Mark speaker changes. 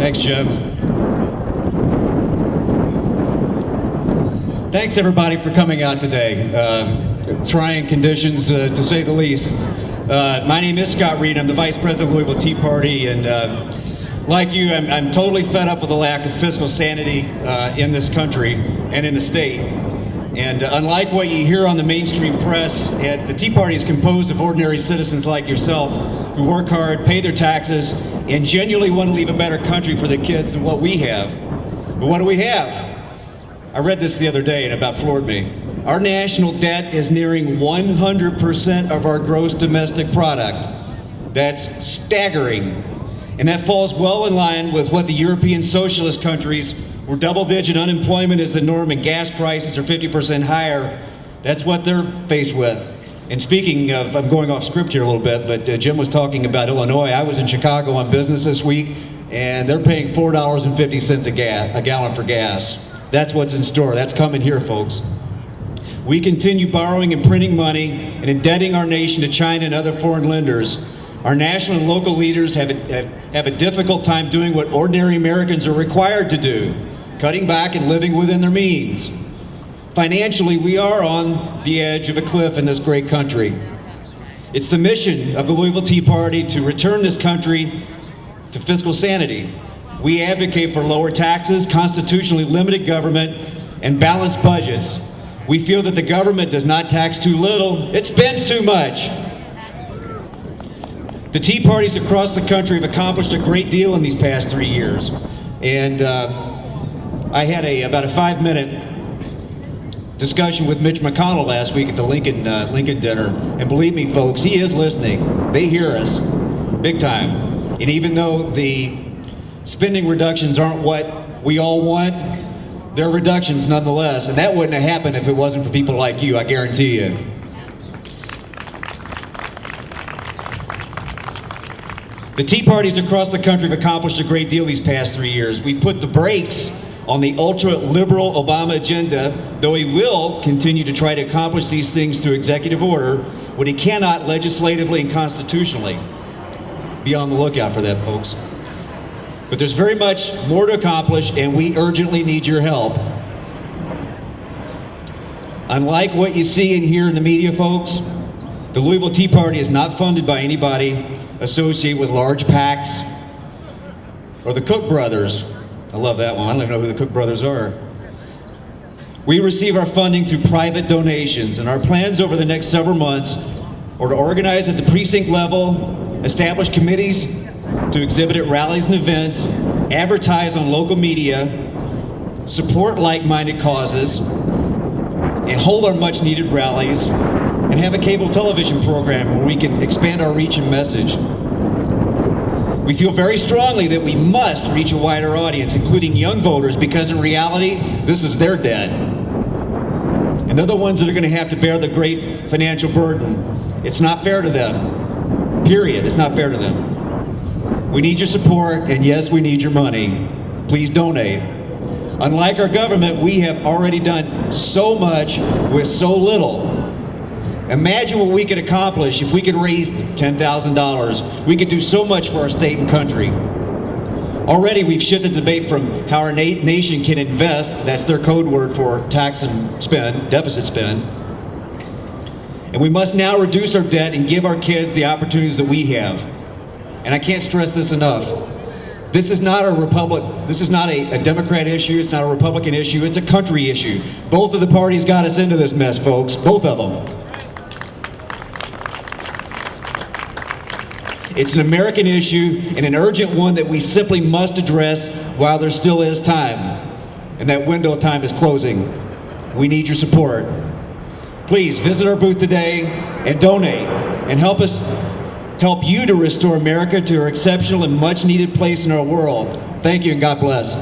Speaker 1: Thanks, Jim. Thanks, everybody, for coming out today. Trying conditions, to say the least. My name is Scott Reed. I'm the Vice President of Louisville Tea Party, and like you, I'm totally fed up with the lack of fiscal sanity in this country and in the state. And unlike what you hear on the mainstream press, the Tea Party is composed of ordinary citizens like yourself who work hard, pay their taxes, and genuinely want to leave a better country for their kids than what we have. But what do we have? I read this the other day and it about floored me. Our national debt is nearing 100% of our gross domestic product. That's staggering. And that falls well in line with what the European socialist countries, where double-digit unemployment is the norm and gas prices are 50% higher, that's what they're faced with. And speaking of, I'm going off script here a little bit, but Jim was talking about Illinois. I was in Chicago on business this week, and they're paying $4.50 a gallon for gas. That's what's in store. That's coming here, folks. We continue borrowing and printing money and indebting our nation to China and other foreign lenders. Our national and local leaders have a difficult time doing what ordinary Americans are required to do, cutting back and living within their means. Financially, we are on the edge of a cliff in this great country. It's the mission of the Louisville Tea Party to return this country to fiscal sanity. We advocate for lower taxes, constitutionally limited government, and balanced budgets. We feel that the government does not tax too little, it spends too much. The Tea Parties across the country have accomplished a great deal in these past 3 years. And I had about a 5-minute discussion with Mitch McConnell last week at the Lincoln dinner. And believe me, folks, he is listening. They hear us big time. And even though the spending reductions aren't what we all want, they're reductions nonetheless. And that wouldn't have happened if it wasn't for people like you, I guarantee you. The Tea Parties across the country have accomplished a great deal these past 3 years. We put the brakes on the ultra-liberal Obama agenda, though he will continue to try to accomplish these things through executive order, what he cannot legislatively and constitutionally. Be on the lookout for that, folks. But there's very much more to accomplish, and we urgently need your help. Unlike what you see and hear in the media, folks, the Louisville Tea Party is not funded by anybody associated with large PACs or the Cook brothers. I love that one. I don't even know who the Cook brothers are. We receive our funding through private donations, and our plans over the next several months are to organize at the precinct level, establish committees to exhibit at rallies and events, advertise on local media, support like-minded causes, and hold our much-needed rallies, and have a cable television program where we can expand our reach and message. We feel very strongly that we must reach a wider audience, including young voters, because in reality, this is their debt. And they're the ones that are going to have to bear the great financial burden. It's not fair to them. Period. It's not fair to them. We need your support, and yes, we need your money. Please donate. Unlike our government, we have already done so much with so little. Imagine what we could accomplish if we could raise $10,000. We could do so much for our state and country. Already we've shifted the debate from how our nation can invest, that's their code word for tax and spend, deficit spend. And we must now reduce our debt and give our kids the opportunities that we have. And I can't stress this enough. This is not a Democrat issue, it's not a Republican issue, it's a country issue. Both of the parties got us into this mess, folks, both of them. It's an American issue and an urgent one that we simply must address while there still is time. And that window of time is closing. We need your support. Please visit our booth today and donate and help you to restore America to her exceptional and much needed place in our world. Thank you and God bless.